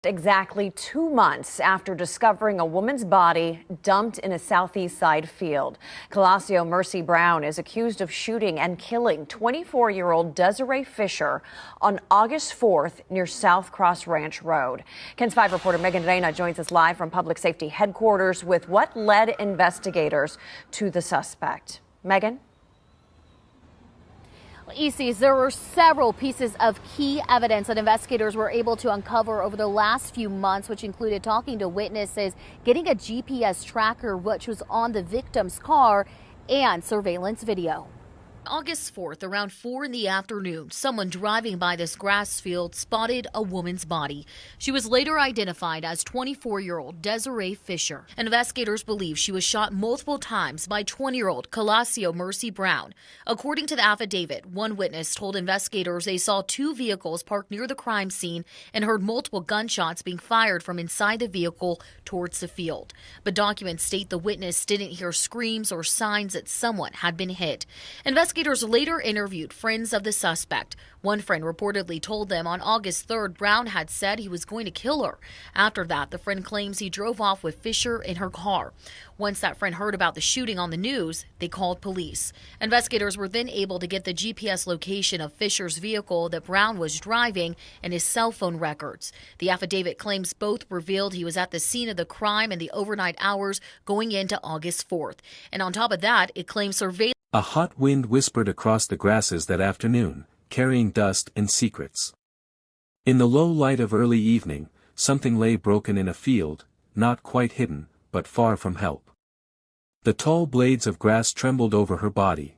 Exactly 2 months after discovering a woman's body dumped in a southeast side field. Colascio Mercy Brown is accused of shooting and killing 24-year-old Desiree Fisher on August 4th near South Cross Ranch Road. KENS 5 reporter Megan Reyna joins us live from Public Safety Headquarters with what led investigators to the suspect. Megan? ECs, there were several pieces of key evidence that investigators were able to uncover over the last few months, which included talking to witnesses, getting a GPS tracker which was on the victim's car, and surveillance video. August 4th, around 4 in the afternoon, someone driving by this grass field spotted a woman's body. She was later identified as 24-year-old Desiree Fisher. Investigators believe she was shot multiple times by 20-year-old Colascio Mercy Brown. According to the affidavit, one witness told investigators they saw two vehicles parked near the crime scene and heard multiple gunshots being fired from inside the vehicle towards the field. But documents state the witness didn't hear screams or signs that someone had been hit. Investigators later interviewed friends of the suspect. One friend reportedly told them on August 3rd Brown had said he was going to kill her. After that, the friend claims he drove off with Fisher in her car. Once that friend heard about the shooting on the news, they called police. Investigators were then able to get the GPS location of Fisher's vehicle that Brown was driving and his cell phone records. The affidavit claims both revealed he was at the scene of the crime in the overnight hours going into August 4th. And on top of that, it claims surveillance. A hot wind whispered across the grasses that afternoon, carrying dust and secrets. In the low light of early evening, something lay broken in a field, not quite hidden, but far from help. The tall blades of grass trembled over her body.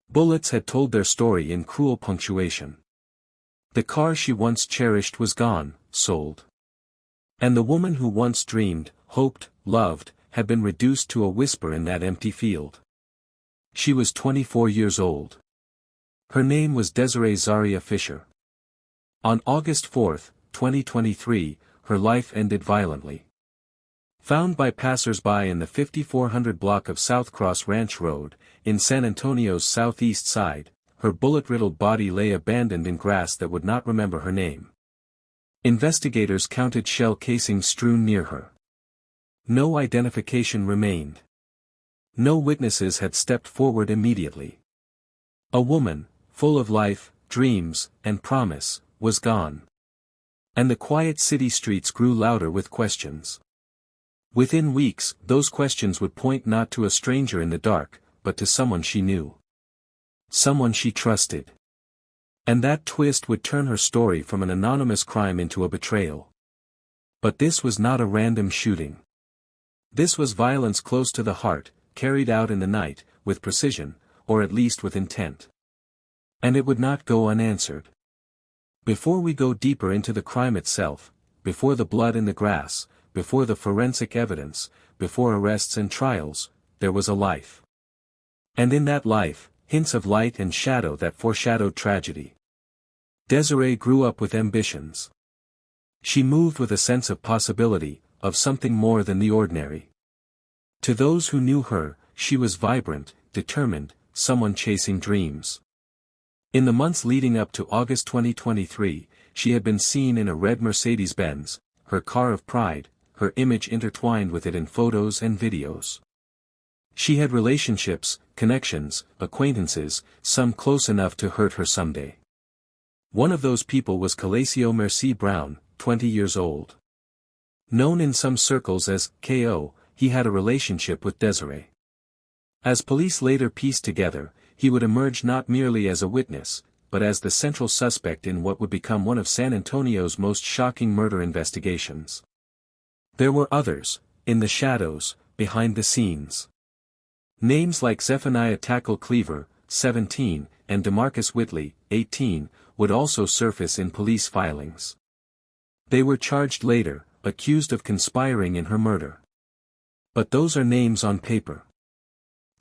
Bullets had told their story in cruel punctuation. The car she once cherished was gone, sold. And the woman who once dreamed, hoped, loved, had been reduced to a whisper in that empty field. She was 24 years old. Her name was Desiree Fisher. On August 4, 2023, her life ended violently. Found by passers-by in the 5400 block of South Cross Ranch Road, in San Antonio's southeast side, her bullet-riddled body lay abandoned in grass that would not remember her name. Investigators counted shell casings strewn near her. No identification remained. No witnesses had stepped forward immediately. A woman, full of life, dreams, and promise, was gone. And the quiet city streets grew louder with questions. Within weeks, those questions would point not to a stranger in the dark, but to someone she knew. Someone she trusted. And that twist would turn her story from an anonymous crime into a betrayal. But this was not a random shooting. This was violence close to the heart, carried out in the night, with precision, or at least with intent. And it would not go unanswered. Before we go deeper into the crime itself, before the blood in the grass, before the forensic evidence, before arrests and trials, there was a life. And in that life, hints of light and shadow that foreshadowed tragedy. Desiree grew up with ambitions. She moved with a sense of possibility, of something more than the ordinary. To those who knew her, she was vibrant, determined, someone chasing dreams. In the months leading up to August 2023, she had been seen in a red Mercedes-Benz, her car of pride, her image intertwined with it in photos and videos. She had relationships, connections, acquaintances, some close enough to hurt her someday. One of those people was Colascio Mercy Brown, 20 years old. Known in some circles as K.O., he had a relationship with Desiree. As police later pieced together, he would emerge not merely as a witness, but as the central suspect in what would become one of San Antonio's most shocking murder investigations. There were others, in the shadows, behind the scenes. Names like Zephaniah Tackle Cleaver, 17, and DeMarcus Whitley, 18, would also surface in police filings. They were charged later, accused of conspiring in her murder. But those are names on paper.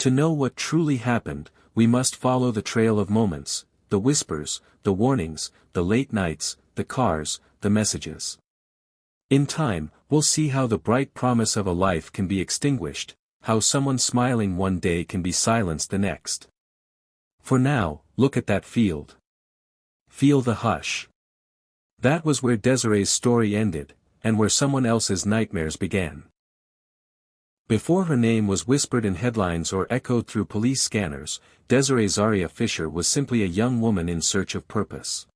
To know what truly happened, we must follow the trail of moments, the whispers, the warnings, the late nights, the cars, the messages. In time, we'll see how the bright promise of a life can be extinguished, how someone smiling one day can be silenced the next. For now, look at that field. Feel the hush. That was where Desiree's story ended, and where someone else's nightmares began. Before her name was whispered in headlines or echoed through police scanners, Desiree Fisher was simply a young woman in search of purpose.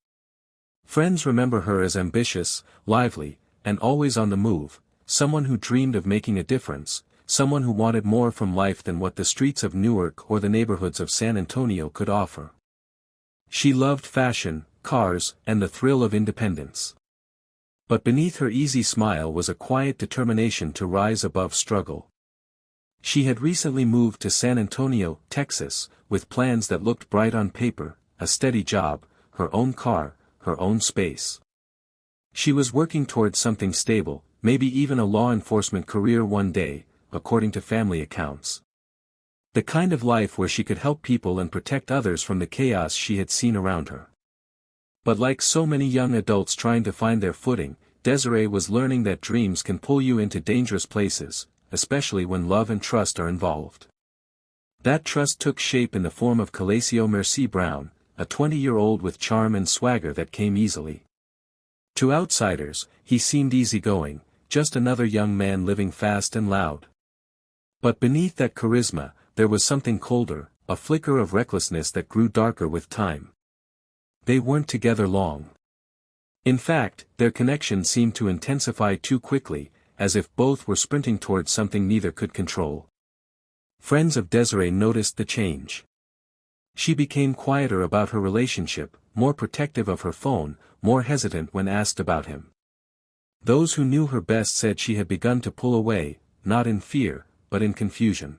Friends remember her as ambitious, lively, and always on the move, someone who dreamed of making a difference, someone who wanted more from life than what the streets of Newark or the neighborhoods of San Antonio could offer. She loved fashion, cars, and the thrill of independence. But beneath her easy smile was a quiet determination to rise above struggle. She had recently moved to San Antonio, Texas, with plans that looked bright on paper, a steady job, her own car, her own space. She was working towards something stable, maybe even a law enforcement career one day, according to family accounts. The kind of life where she could help people and protect others from the chaos she had seen around her. But like so many young adults trying to find their footing, Desiree was learning that dreams can pull you into dangerous places, especially when love and trust are involved. That trust took shape in the form of Counsel Mercy Brown, a 20-year-old with charm and swagger that came easily. To outsiders, he seemed easygoing, just another young man living fast and loud. But beneath that charisma, there was something colder, a flicker of recklessness that grew darker with time. They weren't together long. In fact, their connection seemed to intensify too quickly, as if both were sprinting towards something neither could control. Friends of Desiree noticed the change. She became quieter about her relationship, more protective of her phone, more hesitant when asked about him. Those who knew her best said she had begun to pull away, not in fear, but in confusion.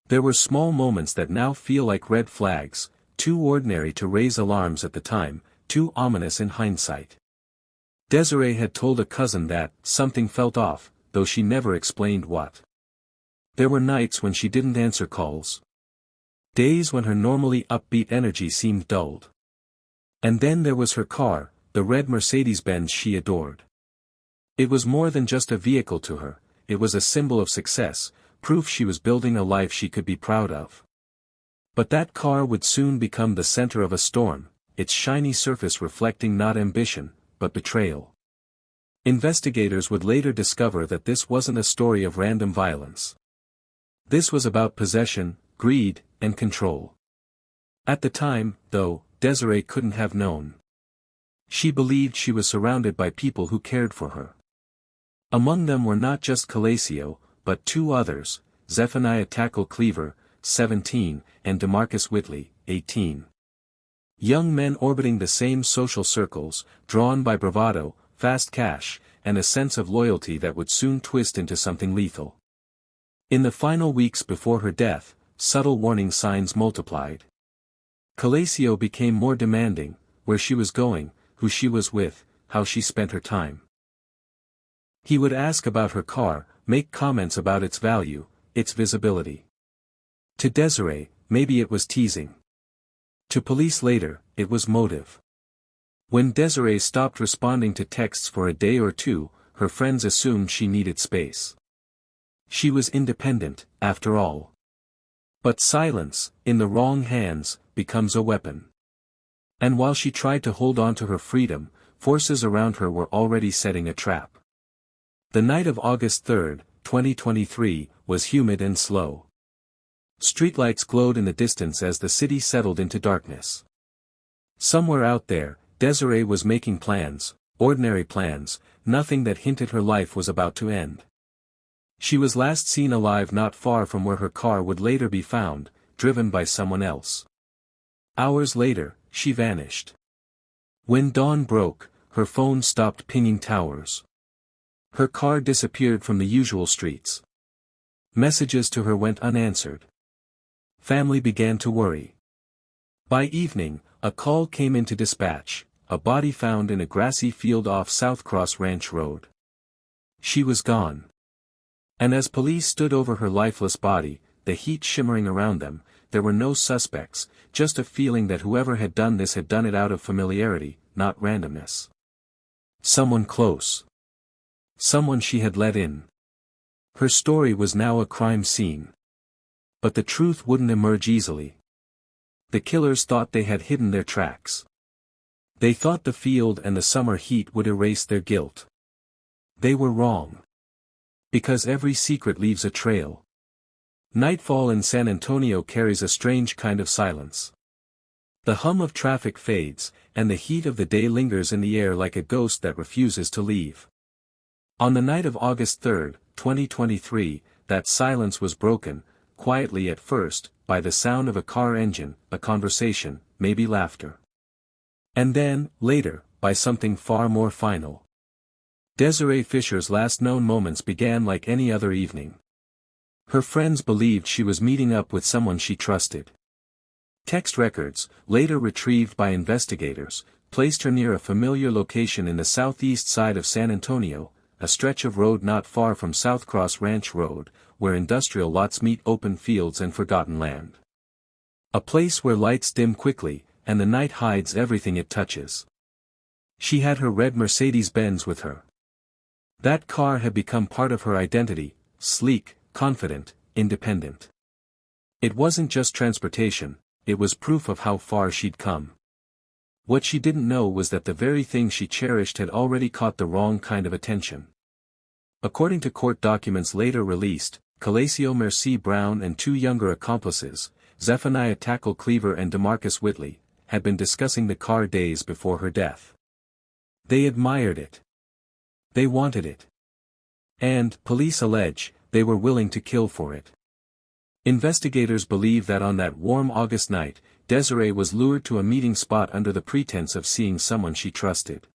There were small moments that now feel like red flags, too ordinary to raise alarms at the time, too ominous in hindsight. Desiree had told a cousin that something felt off, though she never explained what. There were nights when she didn't answer calls. Days when her normally upbeat energy seemed dulled. And then there was her car, the red Mercedes-Benz she adored. It was more than just a vehicle to her, it was a symbol of success, proof she was building a life she could be proud of. But that car would soon become the center of a storm, its shiny surface reflecting not ambition, but betrayal. Investigators would later discover that this wasn't a story of random violence. This was about possession, greed, and control. At the time, though, Desiree couldn't have known. She believed she was surrounded by people who cared for her. Among them were not just Counsel, but two others, Zephaniah Tackle Cleaver, 17, and DeMarcus Whitley, 18. Young men orbiting the same social circles, drawn by bravado, fast cash, and a sense of loyalty that would soon twist into something lethal. In the final weeks before her death, subtle warning signs multiplied. Counsel became more demanding, where she was going, who she was with, how she spent her time. He would ask about her car, make comments about its value, its visibility. To Desiree, maybe it was teasing. To police later, it was motive. When Desiree stopped responding to texts for a day or two, her friends assumed she needed space. She was independent, after all. But silence, in the wrong hands, becomes a weapon. And while she tried to hold on to her freedom, forces around her were already setting a trap. The night of August 3, 2023, was humid and slow. Streetlights glowed in the distance as the city settled into darkness. Somewhere out there, Desiree was making plans, ordinary plans, nothing that hinted her life was about to end. She was last seen alive not far from where her car would later be found, driven by someone else. Hours later, she vanished. When dawn broke, her phone stopped pinging towers. Her car disappeared from the usual streets. Messages to her went unanswered. Family began to worry. By evening, a call came into dispatch, a body found in a grassy field off South Cross Ranch Road. She was gone. And as police stood over her lifeless body, the heat shimmering around them, there were no suspects, just a feeling that whoever had done this had done it out of familiarity, not randomness. Someone close. Someone she had let in. Her story was now a crime scene. But the truth wouldn't emerge easily. The killers thought they had hidden their tracks. They thought the field and the summer heat would erase their guilt. They were wrong. Because every secret leaves a trail. Nightfall in San Antonio carries a strange kind of silence. The hum of traffic fades, and the heat of the day lingers in the air like a ghost that refuses to leave. On the night of August 3, 2023, that silence was broken, quietly at first, by the sound of a car engine, a conversation, maybe laughter. And then, later, by something far more final. Desiree Fisher's last known moments began like any other evening. Her friends believed she was meeting up with someone she trusted. Text records, later retrieved by investigators, placed her near a familiar location in the southeast side of San Antonio, a stretch of road not far from South Cross Ranch Road, where industrial lots meet open fields and forgotten land. A place where lights dim quickly, and the night hides everything it touches. She had her red Mercedes-Benz with her. That car had become part of her identity, sleek, confident, independent. It wasn't just transportation, it was proof of how far she'd come. What she didn't know was that the very thing she cherished had already caught the wrong kind of attention. According to court documents later released, Calacio Mercy Brown and two younger accomplices, Zephaniah Tackle Cleaver and DeMarcus Whitley, had been discussing the car days before her death. They admired it. They wanted it. And, police allege, they were willing to kill for it. Investigators believe that on that warm August night, Desiree was lured to a meeting spot under the pretense of seeing someone she trusted.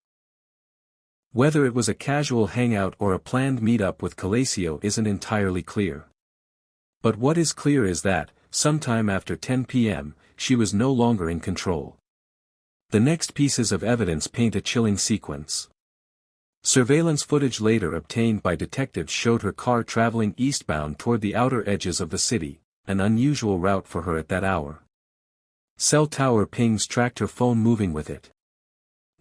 Whether it was a casual hangout or a planned meetup with Calacio isn't entirely clear. But what is clear is that, sometime after 10 p.m., she was no longer in control. The next pieces of evidence paint a chilling sequence. Surveillance footage later obtained by detectives showed her car traveling eastbound toward the outer edges of the city, an unusual route for her at that hour. Cell tower pings tracked her phone moving with it.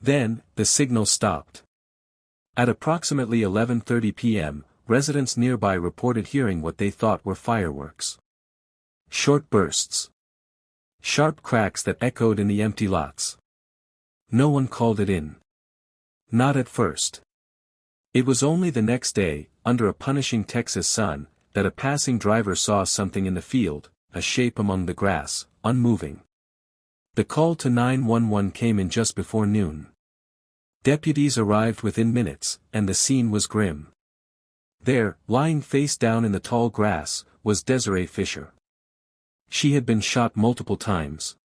Then, the signal stopped. At approximately 11:30 p.m., residents nearby reported hearing what they thought were fireworks. Short bursts. Sharp cracks that echoed in the empty lots. No one called it in. Not at first. It was only the next day, under a punishing Texas sun, that a passing driver saw something in the field, a shape among the grass, unmoving. The call to 911 came in just before noon. Deputies arrived within minutes, and the scene was grim. There, lying face down in the tall grass, was Desiree Fisher. She had been shot multiple times.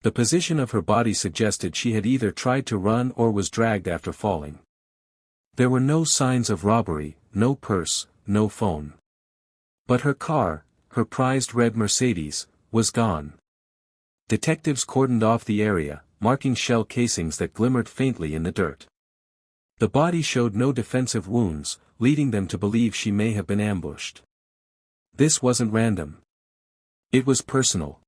The position of her body suggested she had either tried to run or was dragged after falling. There were no signs of robbery, no purse, no phone. But her car, her prized red Mercedes, was gone. Detectives cordoned off the area, marking shell casings that glimmered faintly in the dirt. The body showed no defensive wounds, leading them to believe she may have been ambushed. This wasn't random. It was personal.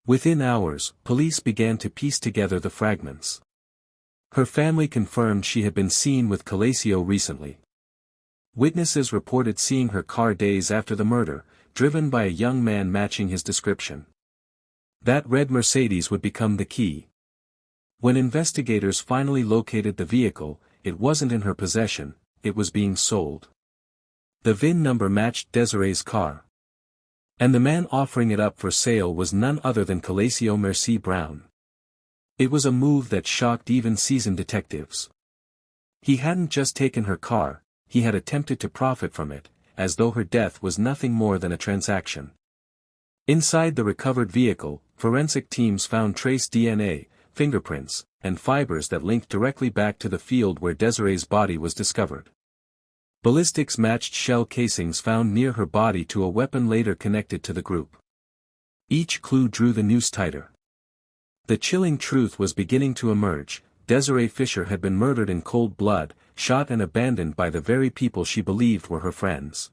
Within hours, police began to piece together the fragments. Her family confirmed she had been seen with Calacio recently. Witnesses reported seeing her car days after the murder, driven by a young man matching his description. That red Mercedes would become the key. When investigators finally located the vehicle, it wasn't in her possession, it was being sold. The VIN number matched Desiree's car. And the man offering it up for sale was none other than Calacio Mercy Brown. It was a move that shocked even seasoned detectives. He hadn't just taken her car, he had attempted to profit from it, as though her death was nothing more than a transaction. Inside the recovered vehicle, forensic teams found trace DNA, fingerprints, and fibers that linked directly back to the field where Desiree's body was discovered. Ballistics matched shell casings found near her body to a weapon later connected to the group. Each clue drew the noose tighter. The chilling truth was beginning to emerge: Desiree Fisher had been murdered in cold blood, shot and abandoned by the very people she believed were her friends.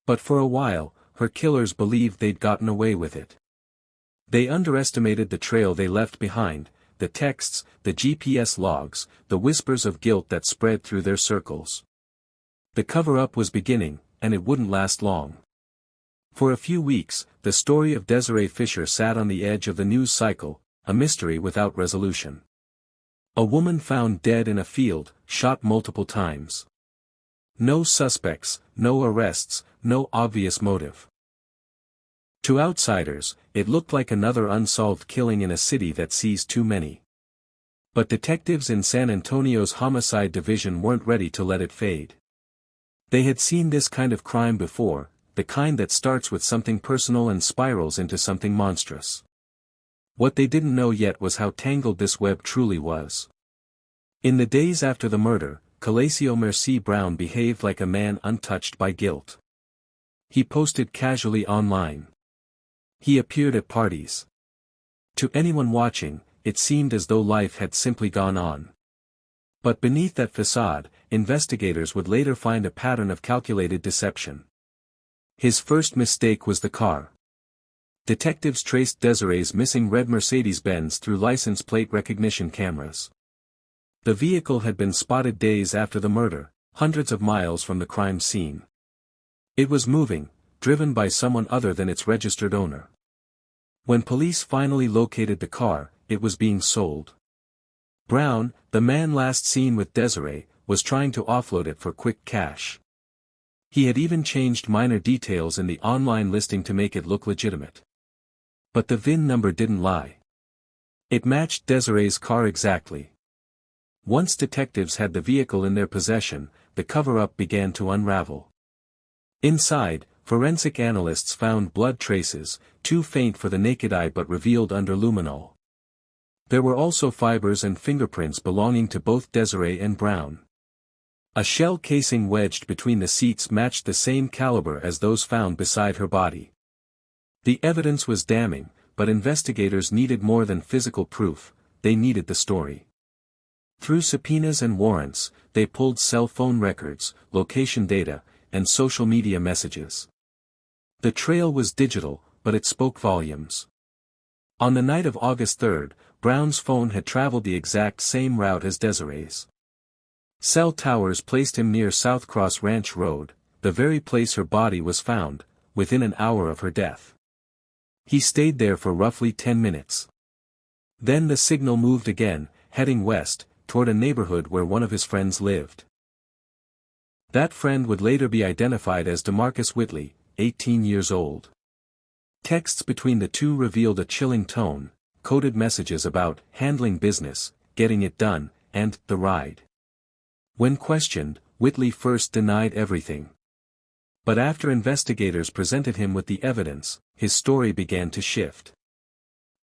But for a while, her killers believed they'd gotten away with it. They underestimated the trail they left behind, the texts, the GPS logs, the whispers of guilt that spread through their circles. The cover-up was beginning, and it wouldn't last long. For a few weeks, the story of Desiree Fisher sat on the edge of the news cycle, a mystery without resolution. A woman found dead in a field, shot multiple times. No suspects, no arrests, no obvious motive. To outsiders, it looked like another unsolved killing in a city that sees too many. But detectives in San Antonio's homicide division weren't ready to let it fade. They had seen this kind of crime before, the kind that starts with something personal and spirals into something monstrous. What they didn't know yet was how tangled this web truly was. In the days after the murder, Counsel Mercy Brown behaved like a man untouched by guilt. He posted casually online. He appeared at parties. To anyone watching, it seemed as though life had simply gone on. But beneath that facade, investigators would later find a pattern of calculated deception. His first mistake was the car. Detectives traced Desiree's missing red Mercedes-Benz through license plate recognition cameras. The vehicle had been spotted days after the murder, hundreds of miles from the crime scene. It was moving, driven by someone other than its registered owner. When police finally located the car, it was being sold. Brown, the man last seen with Desiree, was trying to offload it for quick cash. He had even changed minor details in the online listing to make it look legitimate. But the VIN number didn't lie. It matched Desiree's car exactly. Once detectives had the vehicle in their possession, the cover-up began to unravel. Inside, forensic analysts found blood traces, too faint for the naked eye but revealed under luminol. There were also fibers and fingerprints belonging to both Desiree and Brown. A shell casing wedged between the seats matched the same caliber as those found beside her body. The evidence was damning, but investigators needed more than physical proof, they needed the story. Through subpoenas and warrants, they pulled cell phone records, location data, and social media messages. The trail was digital, but it spoke volumes. On the night of August 3, Brown's phone had traveled the exact same route as Desiree's. Cell towers placed him near South Cross Ranch Road, the very place her body was found, within an hour of her death. He stayed there for roughly 10 minutes. Then the signal moved again, heading west, toward a neighborhood where one of his friends lived. That friend would later be identified as DeMarcus Whitley, 18 years old. Texts between the two revealed a chilling tone, coded messages about handling business, getting it done, and the ride. When questioned, Whitley first denied everything. But after investigators presented him with the evidence, his story began to shift.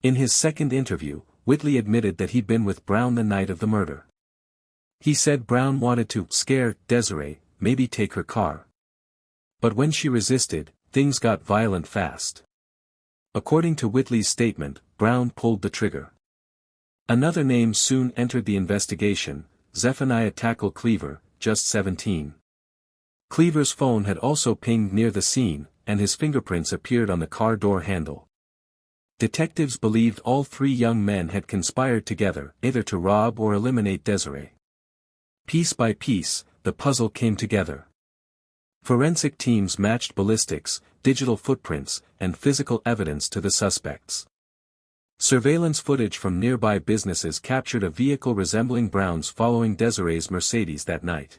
In his second interview, Whitley admitted that he'd been with Brown the night of the murder. He said Brown wanted to scare Desiree, maybe take her car. But when she resisted, things got violent fast. According to Whitley's statement, Brown pulled the trigger. Another name soon entered the investigation, Zephaniah Tackle Cleaver, just 17. Cleaver's phone had also pinged near the scene, and his fingerprints appeared on the car door handle. Detectives believed all three young men had conspired together, either to rob or eliminate Desiree. Piece by piece, the puzzle came together. Forensic teams matched ballistics, digital footprints, and physical evidence to the suspects. Surveillance footage from nearby businesses captured a vehicle resembling Brown's following Desiree's Mercedes that night.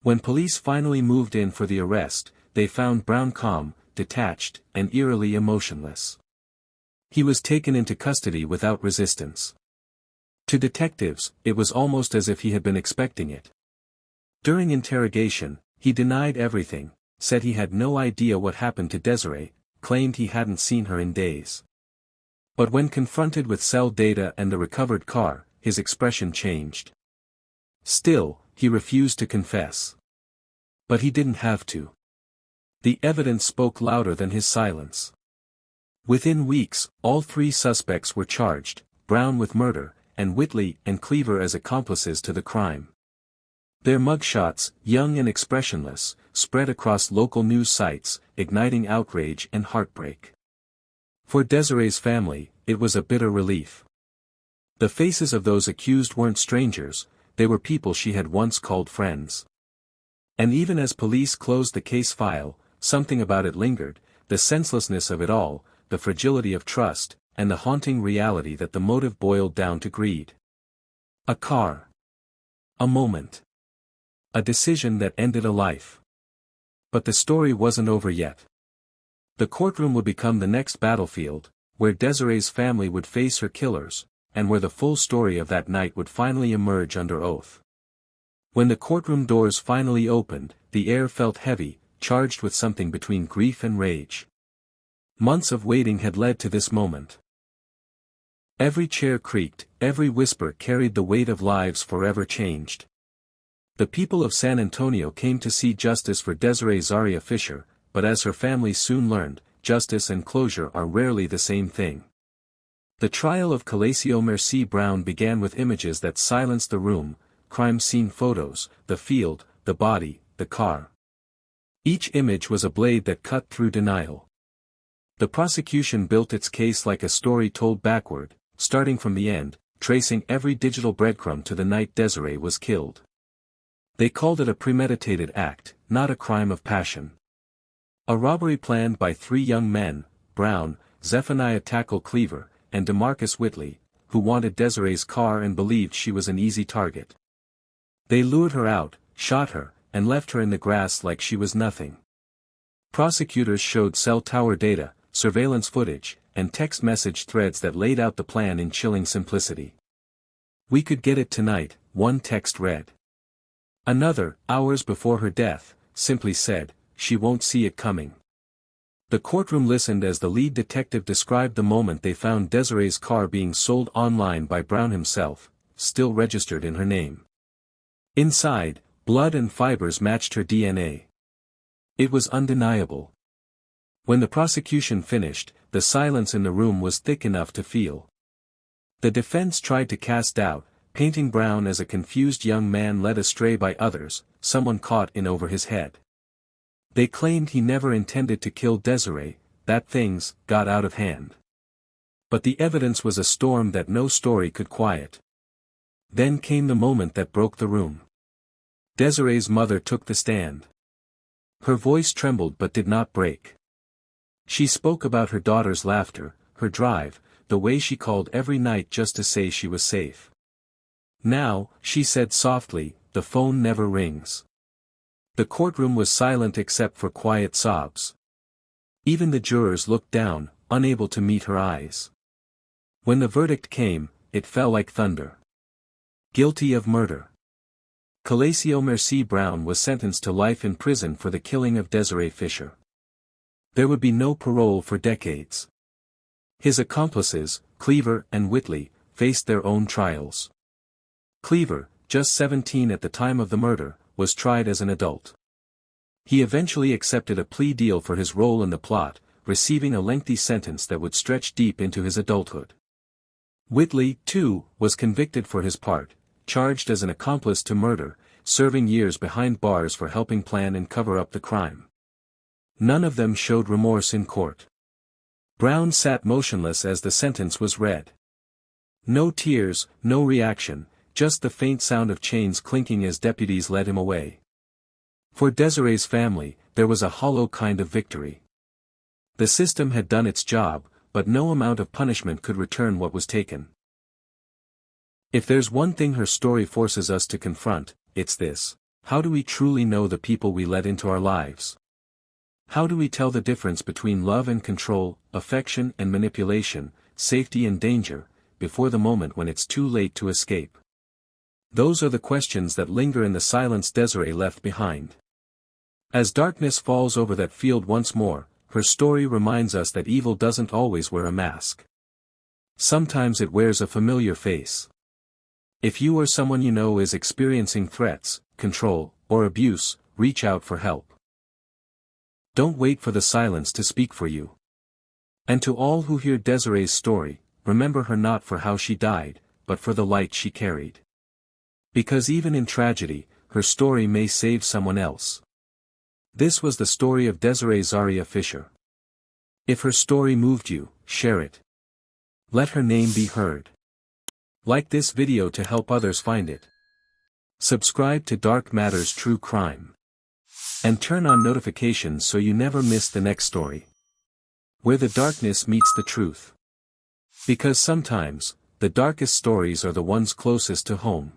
When police finally moved in for the arrest, they found Brown calm, detached, and eerily emotionless. He was taken into custody without resistance. To detectives, it was almost as if he had been expecting it. During interrogation, he denied everything, said he had no idea what happened to Desiree, claimed he hadn't seen her in days. But when confronted with cell data and the recovered car, his expression changed. Still, he refused to confess. But he didn't have to. The evidence spoke louder than his silence. Within weeks, all three suspects were charged, Brown with murder, and Whitley and Cleaver as accomplices to the crime. Their mugshots, young and expressionless, spread across local news sites, igniting outrage and heartbreak. For Desiree's family, it was a bitter relief. The faces of those accused weren't strangers, they were people she had once called friends. And even as police closed the case file, something about it lingered, the senselessness of it all, the fragility of trust, and the haunting reality that the motive boiled down to greed. A car. A moment. A decision that ended a life. But the story wasn't over yet. The courtroom would become the next battlefield, where Desiree's family would face her killers, and where the full story of that night would finally emerge under oath. When the courtroom doors finally opened, the air felt heavy, charged with something between grief and rage. Months of waiting had led to this moment. Every chair creaked, every whisper carried the weight of lives forever changed. The people of San Antonio came to see justice for Desiree Fisher, but as her family soon learned, justice and closure are rarely the same thing. The trial of Desiree Brown began with images that silenced the room, crime scene photos, the field, the body, the car. Each image was a blade that cut through denial. The prosecution built its case like a story told backward, starting from the end, tracing every digital breadcrumb to the night Desiree was killed. They called it a premeditated act, not a crime of passion. A robbery planned by three young men, Brown, Zephaniah Tackle Cleaver, and DeMarcus Whitley, who wanted Desiree's car and believed she was an easy target. They lured her out, shot her, and left her in the grass like she was nothing. Prosecutors showed cell tower data, surveillance footage, and text message threads that laid out the plan in chilling simplicity. "We could get it tonight," one text read. Another, hours before her death, simply said, "She won't see it coming." The courtroom listened as the lead detective described the moment they found Desiree's car being sold online by Brown himself, still registered in her name. Inside, blood and fibers matched her DNA. It was undeniable. When the prosecution finished, the silence in the room was thick enough to feel. The defense tried to cast doubt, painting Brown as a confused young man led astray by others, someone caught in over his head. They claimed he never intended to kill Desiree, that things got out of hand. But the evidence was a storm that no story could quiet. Then came the moment that broke the room. Desiree's mother took the stand. Her voice trembled but did not break. She spoke about her daughter's laughter, her drive, the way she called every night just to say she was safe. "Now," she said softly, "the phone never rings." The courtroom was silent except for quiet sobs. Even the jurors looked down, unable to meet her eyes. When the verdict came, it fell like thunder. Guilty of murder. Desiree Brown was sentenced to life in prison for the killing of Desiree Fisher. There would be no parole for decades. His accomplices, Cleaver and Whitley, faced their own trials. Cleaver, just 17 at the time of the murder, was tried as an adult. He eventually accepted a plea deal for his role in the plot, receiving a lengthy sentence that would stretch deep into his adulthood. Whitley, too, was convicted for his part, charged as an accomplice to murder, serving years behind bars for helping plan and cover up the crime. None of them showed remorse in court. Brown sat motionless as the sentence was read. No tears, no reaction, just the faint sound of chains clinking as deputies led him away. For Desiree's family, there was a hollow kind of victory. The system had done its job, but no amount of punishment could return what was taken. If there's one thing her story forces us to confront, it's this: how do we truly know the people we let into our lives? How do we tell the difference between love and control, affection and manipulation, safety and danger, before the moment when it's too late to escape? Those are the questions that linger in the silence Desiree left behind. As darkness falls over that field once more, her story reminds us that evil doesn't always wear a mask. Sometimes it wears a familiar face. If you or someone you know is experiencing threats, control, or abuse, reach out for help. Don't wait for the silence to speak for you. And to all who hear Desiree's story, remember her not for how she died, but for the light she carried. Because even in tragedy, her story may save someone else. This was the story of Desiree Fisher. If her story moved you, share it. Let her name be heard. Like this video to help others find it. Subscribe to Dark Matters True Crime. And turn on notifications so you never miss the next story. Where the darkness meets the truth. Because sometimes, the darkest stories are the ones closest to home.